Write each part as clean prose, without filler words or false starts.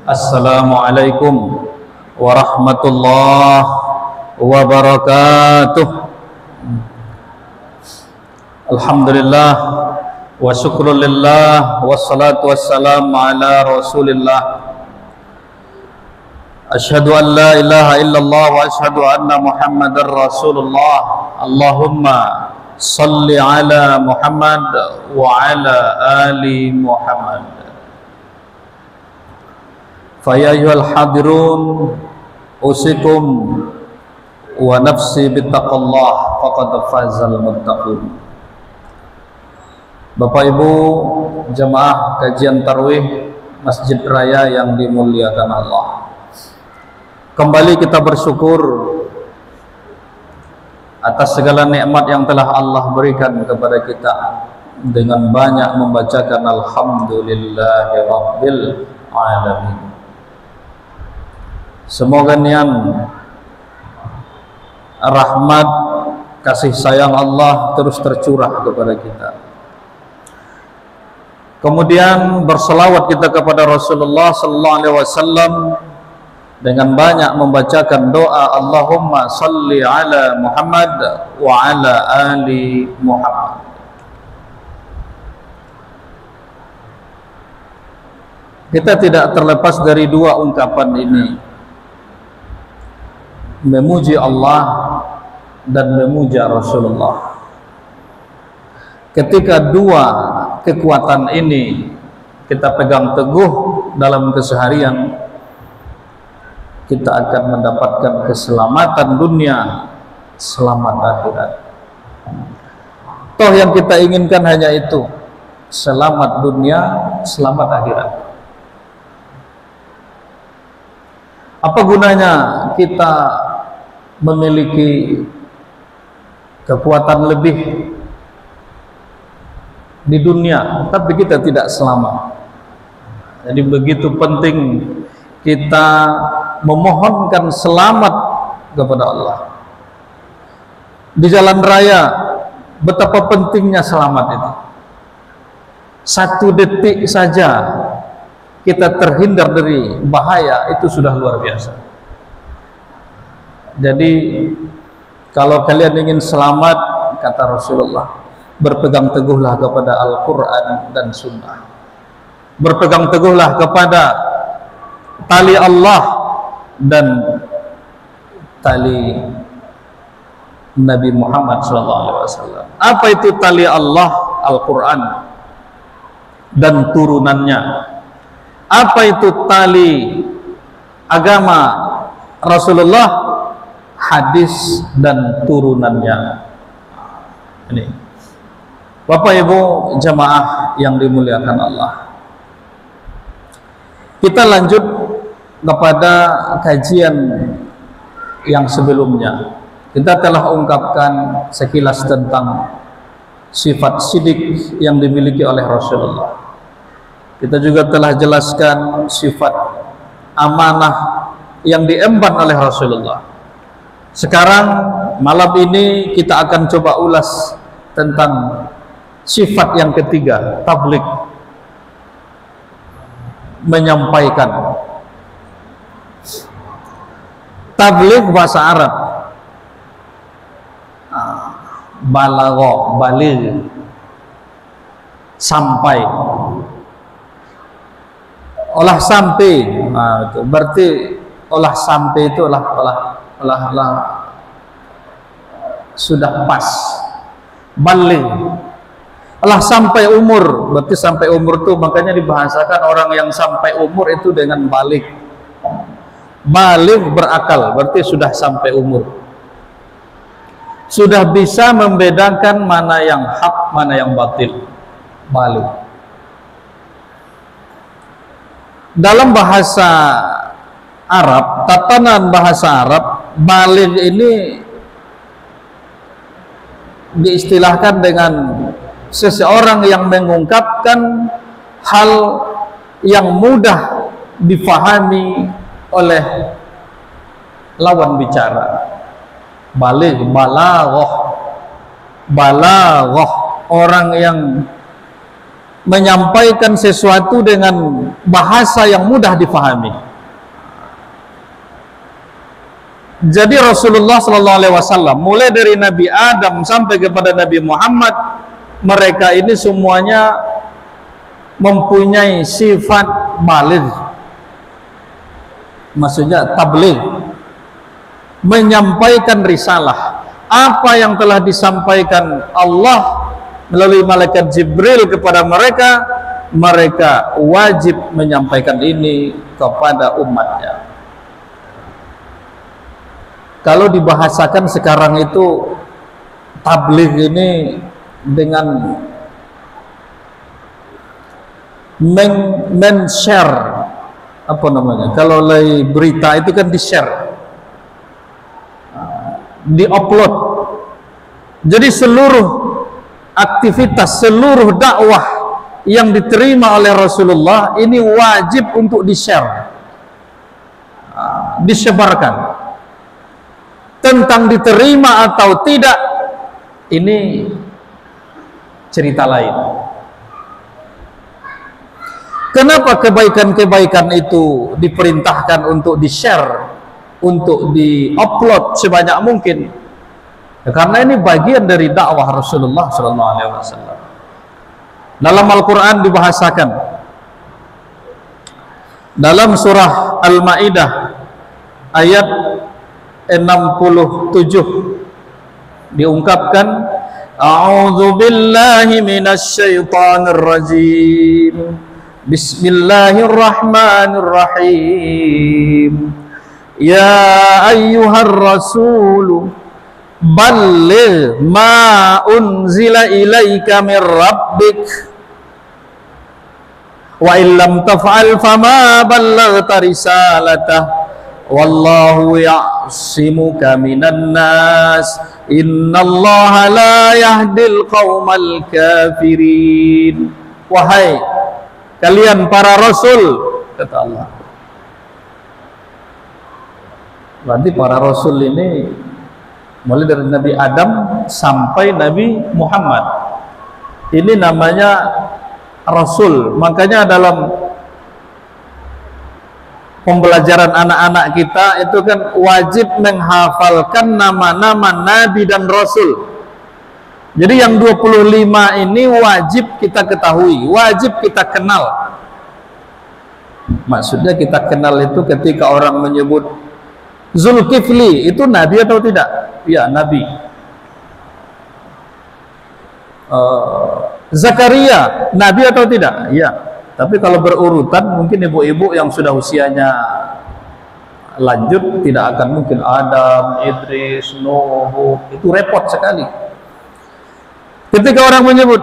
Assalamualaikum warahmatullahi wabarakatuh. Alhamdulillah wa syukrulillah wassalatu wassalamu ala rasulillah. Asyhadu an la ilaha illallah wa asyhadu anna muhammadar rasulullah. Allahumma salli ala Muhammad wa ala ali Muhammad. Fa ya ayyuhal hadirun usikum wa nafsi bittaqallah faqad fazal muttaqun. Bapak Ibu jemaah kajian tarawih Masjid Raya yang dimuliakan Allah, kembali kita bersyukur atas segala nikmat yang telah Allah berikan kepada kita dengan banyak membacakan alhamdulillahirabbil alamin. Semoga nian rahmat kasih sayang Allah terus tercurah kepada kita. Kemudian berselawat kita kepada Rasulullah sallallahu alaihi wasallam dengan banyak membacakan doa Allahumma salli ala Muhammad wa ala ali Muhammad. Kita tidak terlepas dari dua ungkapan ini, memuji Allah dan memuja Rasulullah. Ketika dua kekuatan ini kita pegang teguh dalam keseharian, kita akan mendapatkan keselamatan dunia, selamat akhirat. Toh yang kita inginkan hanya itu, selamat dunia, selamat akhirat. Apa gunanya kita memiliki kekuatan lebih di dunia tapi kita tidak selamat? Jadi begitu penting kita memohonkan selamat kepada Allah di jalan raya. Betapa pentingnya selamat itu. 1 detik saja kita terhindar dari bahaya, itu sudah luar biasa. Jadi kalau kalian ingin selamat, kata Rasulullah, berpegang teguhlah kepada Al-Quran dan Sunnah, berpegang teguhlah kepada tali Allah dan tali Nabi Muhammad SAW. Apa itu tali Allah? Al-Quran dan turunannya. Apa itu tali agama Rasulullah? Hadis dan turunannya. Ini Bapak Ibu jamaah yang dimuliakan Allah, kita lanjut kepada kajian yang sebelumnya. Kita telah ungkapkan sekilas tentang sifat sidik yang dimiliki oleh Rasulullah. Kita juga telah jelaskan sifat amanah yang diemban oleh Rasulullah. Sekarang malam ini kita akan coba ulas tentang sifat yang ketiga, tabligh, menyampaikan. Tabligh bahasa Arab, balagha, baligh, sampai, olah sampai. Itu berarti olah sampai itu olah sudah pas. Baligh, olah sampai umur, berarti sampai umur itu makanya dibahasakan orang yang sampai umur itu dengan baligh. Baligh berakal, berarti sudah sampai umur, sudah bisa membedakan mana yang hak, mana yang batil. Baligh dalam bahasa Arab, tatanan bahasa Arab, baligh ini diistilahkan dengan seseorang yang mengungkapkan hal yang mudah difahami oleh lawan bicara. Baligh, balaghah, orang yang menyampaikan sesuatu dengan bahasa yang mudah difahami. Jadi Rasulullah SAW mulai dari Nabi Adam sampai kepada Nabi Muhammad, mereka ini semuanya mempunyai sifat baligh, maksudnya tabligh, menyampaikan risalah. Apa yang telah disampaikan Allah melalui malaikat Jibril kepada mereka, mereka wajib menyampaikan ini kepada umatnya. Kalau dibahasakan sekarang itu tabligh ini dengan men-share, apa namanya, kalau lagi berita itu kan di-share, di-upload. Jadi seluruh aktivitas, seluruh dakwah yang diterima oleh Rasulullah ini wajib untuk di-share, disebarkan. Tentang diterima atau tidak, ini cerita lain. Kenapa kebaikan-kebaikan itu diperintahkan untuk di-share, untuk di-upload sebanyak mungkin? Ya, karena ini bagian dari dakwah Rasulullah SAW. Dalam Al-Quran dibahasakan dalam surah Al-Ma'idah ayat 67 diungkapkan, A'udzu billahi minasy syaithanir rajim. Bismillahirrahmanirrahim. Ya ayyuhar rasul balligh ma unzila ilaika mir rabbik wa illam taf'al fama ballaghta risalatah wallahu ya'simuka minan nas innallaha la yahdil qaumal kafirin. Wahai kalian para rasul, kata Allah. Berarti para rasul ini mulai dari Nabi Adam sampai Nabi Muhammad, ini namanya rasul. Makanya dalam pembelajaran anak-anak kita itu kan wajib menghafalkan nama-nama nabi dan rasul. Jadi yang 25 ini wajib kita ketahui, wajib kita kenal. Maksudnya kita kenal itu ketika orang menyebut Zulkifli, itu nabi atau tidak? Ya, nabi. Zakaria, nabi atau tidak? Ya. Tapi kalau berurutan, mungkin ibu-ibu yang sudah usianya lanjut tidak akan mungkin Adam, Idris, Nuh, itu repot sekali. Ketika orang menyebut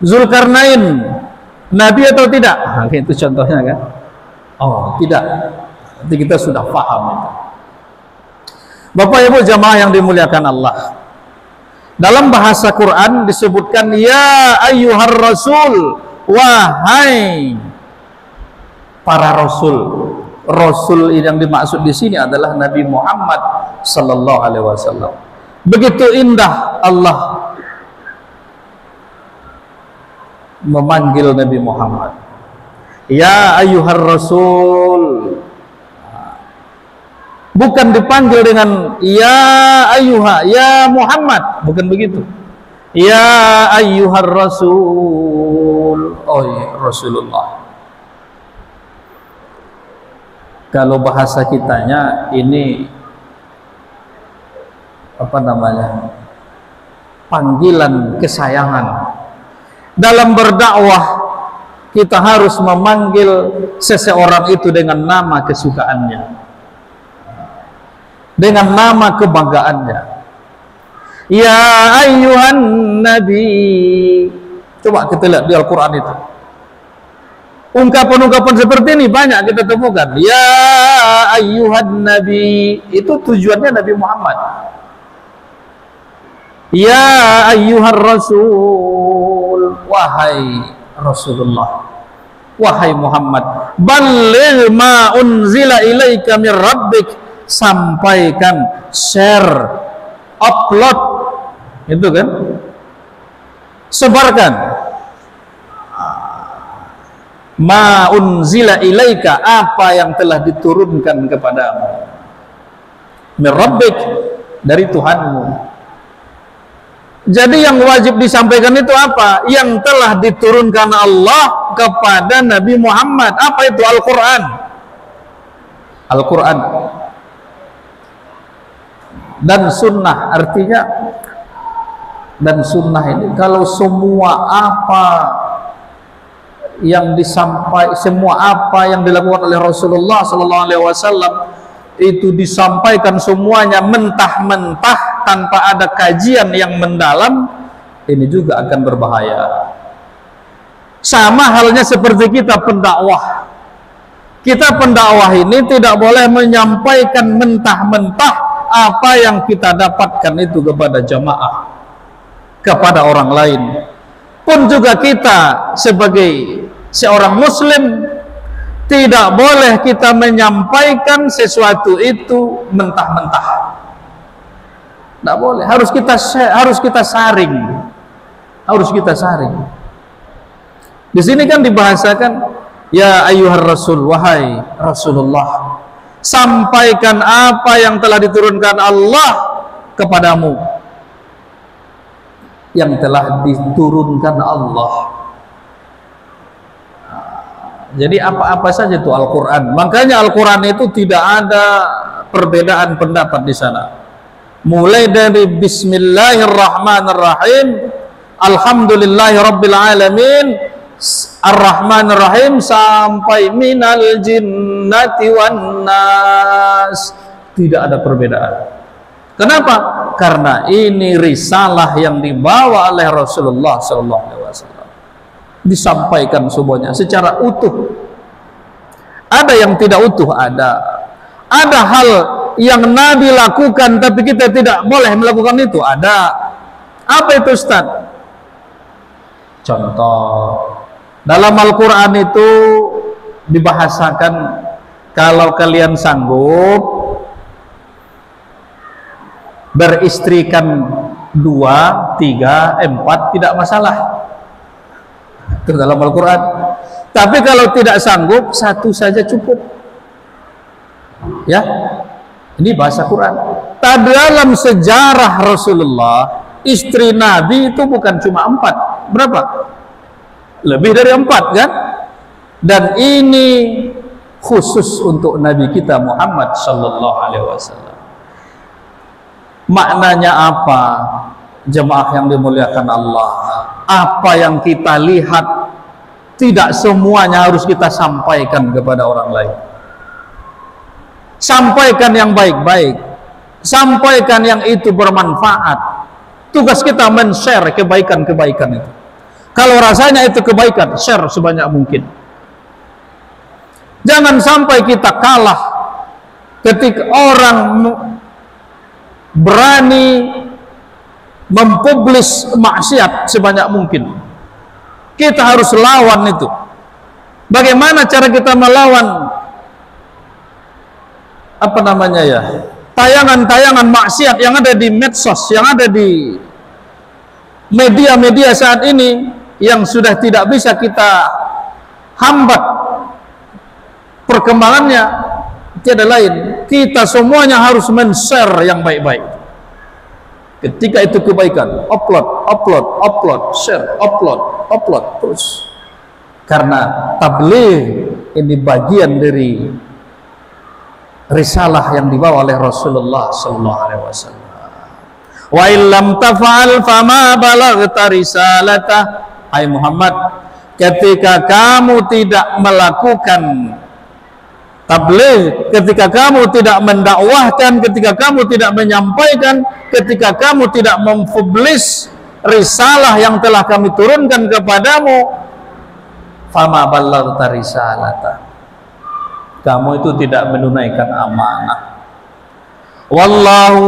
Zulkarnain, nabi atau tidak? Nah, itu contohnya kan? Oh, tidak. Nanti kita sudah paham itu. Bapak Ibu jamaah yang dimuliakan Allah, dalam bahasa Quran disebutkan ya ayyuhar rasul, wahai para rasul. Rasul yang dimaksud di sini adalah Nabi Muhammad sallallahu alaihi wasallam. Begitu indah Allah memanggil Nabi Muhammad. Ya ayyuhar rasul. Bukan dipanggil dengan ya ayyuha, ya Muhammad, bukan begitu. Ya ayyuhar rasul, oh ya, Rasulullah. Kalau bahasa kitanya ini apa namanya, panggilan kesayangan. Dalam berdakwah kita harus memanggil seseorang itu dengan nama kesukaannya, dengan nama kebanggaannya. Ya ayyuhan nabi. Coba kita lihat di Al-Quran itu, ungkapan-ungkapan seperti ini banyak kita temukan. Ya ayyuhan nabi, itu tujuannya Nabi Muhammad. Ya ayyuhar rasul, wahai Rasulullah, wahai Muhammad. Balligh ma unzila ilaika mir rabbik, sampaikan, share, upload, itu kan, sebarkan ma unzila ilaika, apa yang telah diturunkan kepadamu, min rabbik, dari Tuhanmu. Jadi yang wajib disampaikan itu apa? Yang telah diturunkan Allah kepada Nabi Muhammad. Apa itu? Al-Quran. Al-Quran dan sunnah. Artinya, dan sunnah ini, kalau semua apa yang disampaikan, semua apa yang dilakukan oleh Rasulullah SAW itu disampaikan semuanya mentah-mentah tanpa ada kajian yang mendalam, ini juga akan berbahaya. Sama halnya seperti kita pendakwah. Kita pendakwah ini tidak boleh menyampaikan mentah-mentah apa yang kita dapatkan itu kepada jamaah, kepada orang lain. Pun juga kita sebagai seorang muslim tidak boleh kita menyampaikan sesuatu itu mentah-mentah. Tidak boleh. Harus kita saring. Harus kita saring. Di sini kan dibahasakan, ya ayyuhar rasul, wahai Rasulullah, sampaikan apa yang telah diturunkan Allah kepadamu. Yang telah diturunkan Allah. Jadi apa-apa saja itu Al-Quran. Makanya Al-Quran itu tidak ada perbedaan pendapat di sana. Mulai dari Bismillahirrahmanirrahim, Alhamdulillahirrabbilalamin, Ar-Rahmanirrahim, sampai minal jinnati wan nas. Tidak ada perbedaan. Kenapa? Karena ini risalah yang dibawa oleh Rasulullah SAW. Disampaikan semuanya secara utuh. Ada yang tidak utuh, ada hal yang Nabi lakukan tapi kita tidak boleh melakukan itu, ada. Apa itu, Ustaz? Contoh, dalam Al-Quran itu dibahasakan, kalau kalian sanggup beristrikan 2, 3, 4 tidak masalah. Itu dalam Al-Quran. Tapi kalau tidak sanggup, 1 saja cukup. Ya, ini bahasa Quran. Dalam sejarah Rasulullah, istri Nabi itu bukan cuma 4. Berapa? Lebih dari 4 kan? Dan ini khusus untuk Nabi kita Muhammad Sallallahu Alaihi Wasallam. Maknanya apa? Jemaah yang dimuliakan Allah, apa yang kita lihat tidak semuanya harus kita sampaikan kepada orang lain. Sampaikan yang baik-baik, sampaikan yang itu bermanfaat. Tugas kita men-share kebaikan-kebaikan itu. Kalau rasanya itu kebaikan, share sebanyak mungkin. Jangan sampai kita kalah ketika orang berani mempublis maksiat sebanyak mungkin. Kita harus lawan itu. Bagaimana cara kita melawan tayangan-tayangan maksiat yang ada di medsos, yang ada di media-media saat ini, yang sudah tidak bisa kita hambat perkembangannya. Tiada lain, kita semuanya harus men-share yang baik-baik. Ketika itu kebaikan, upload, share, upload terus. Karena tabligh ini bagian dari risalah yang dibawa oleh Rasulullah sallallahu alaihi wasallam. Wa illam taf'al fama balaghta risalatah. Hai Muhammad, ketika kamu tidak melakukan tabligh, ketika kamu tidak mendakwahkan, ketika kamu tidak menyampaikan, ketika kamu tidak mempublish risalah yang telah kami turunkan kepadamu, fama ballaghta risalata, kamu itu tidak menunaikan amanah. Wallahu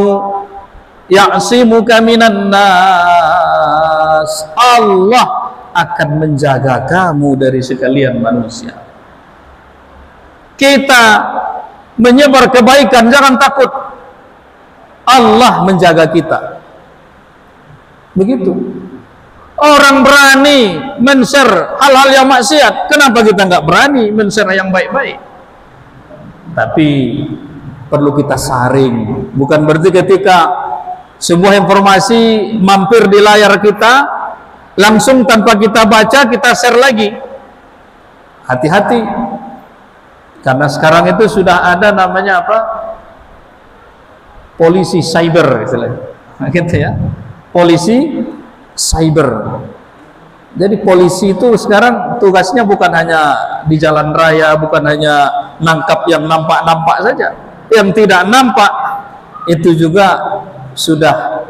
ya'simuka minan nas, Allah akan menjaga kamu dari sekalian manusia. Kita menyebar kebaikan, jangan takut, Allah menjaga kita. Begitu. Orang berani men-share hal-hal yang maksiat, kenapa kita nggak berani men-share yang baik-baik? Tapi perlu kita saring. Bukan berarti ketika sebuah informasi mampir di layar kita, langsung tanpa kita baca kita share lagi. Hati-hati, karena sekarang itu sudah ada namanya apa? Polisi cyber, istilahnya, gitu ya. Polisi cyber. Jadi polisi itu sekarang tugasnya bukan hanya di jalan raya, bukan hanya nangkap yang nampak-nampak saja. Yang tidak nampak itu juga sudah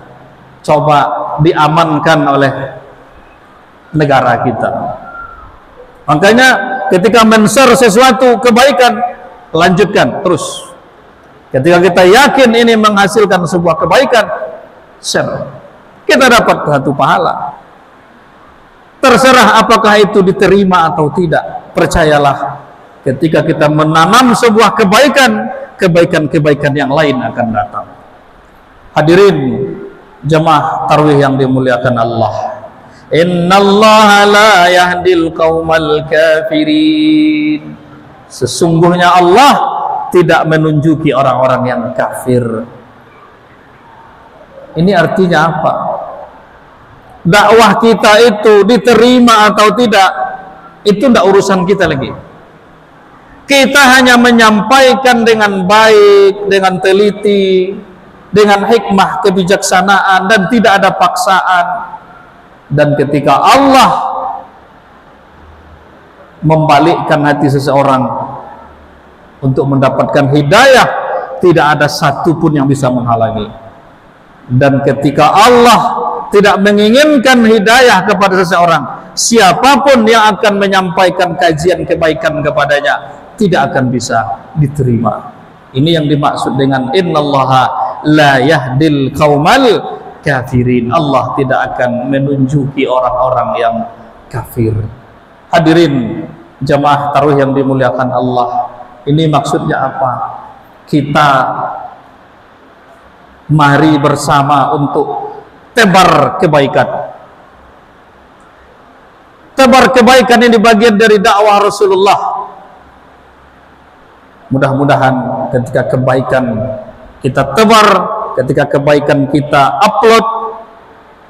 coba diamankan oleh negara kita. Makanya ketika men-share sesuatu kebaikan, lanjutkan terus. Ketika kita yakin ini menghasilkan sebuah kebaikan, share. Kita dapat satu pahala. Terserah apakah itu diterima atau tidak. Percayalah, ketika kita menanam sebuah kebaikan, kebaikan-kebaikan yang lain akan datang. Hadirin jemaah tarawih yang dimuliakan Allah, innallaha la yahdil qaumal kafirin. Sesungguhnya Allah tidak menunjuki orang-orang yang kafir. Ini artinya apa? Dakwah kita itu diterima atau tidak, itu tidak urusan kita lagi. Kita hanya menyampaikan dengan baik, dengan teliti, dengan hikmah, kebijaksanaan, dan tidak ada paksaan. Dan ketika Allah membalikkan hati seseorang untuk mendapatkan hidayah, tidak ada satupun yang bisa menghalangi. Dan ketika Allah tidak menginginkan hidayah kepada seseorang, siapapun yang akan menyampaikan kajian kebaikan kepadanya tidak akan bisa diterima. Ini yang dimaksud dengan innallaha la yahdil qaumal kafirin. Allah tidak akan menunjuki orang-orang yang kafir. Hadirin jamaah tarawih yang dimuliakan Allah, ini maksudnya apa? Kita mari bersama untuk tebar kebaikan. Tebar kebaikan ini bagian dari dakwah Rasulullah. Mudah-mudahan ketika kebaikan kita tebar, ketika kebaikan kita upload,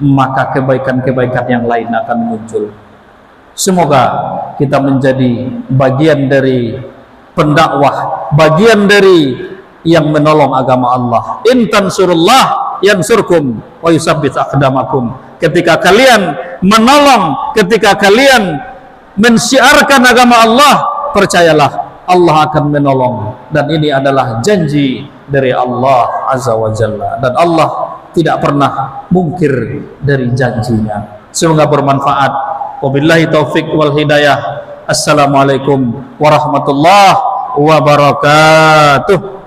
maka kebaikan-kebaikan yang lain akan muncul. Semoga kita menjadi bagian dari pendakwah, bagian dari yang menolong agama Allah. In tansurullah yansurkum wa yusabbit aqdamakum. Ketika kalian menolong, ketika kalian mensiarkan agama Allah, percayalah Allah akan menolong. Dan ini adalah janji dari Allah Azza wa Jalla, dan Allah tidak pernah mungkir dari janjinya. Semoga bermanfaat. Wabillahi taufik wal hidayah. Assalamualaikum warahmatullahi wabarakatuh.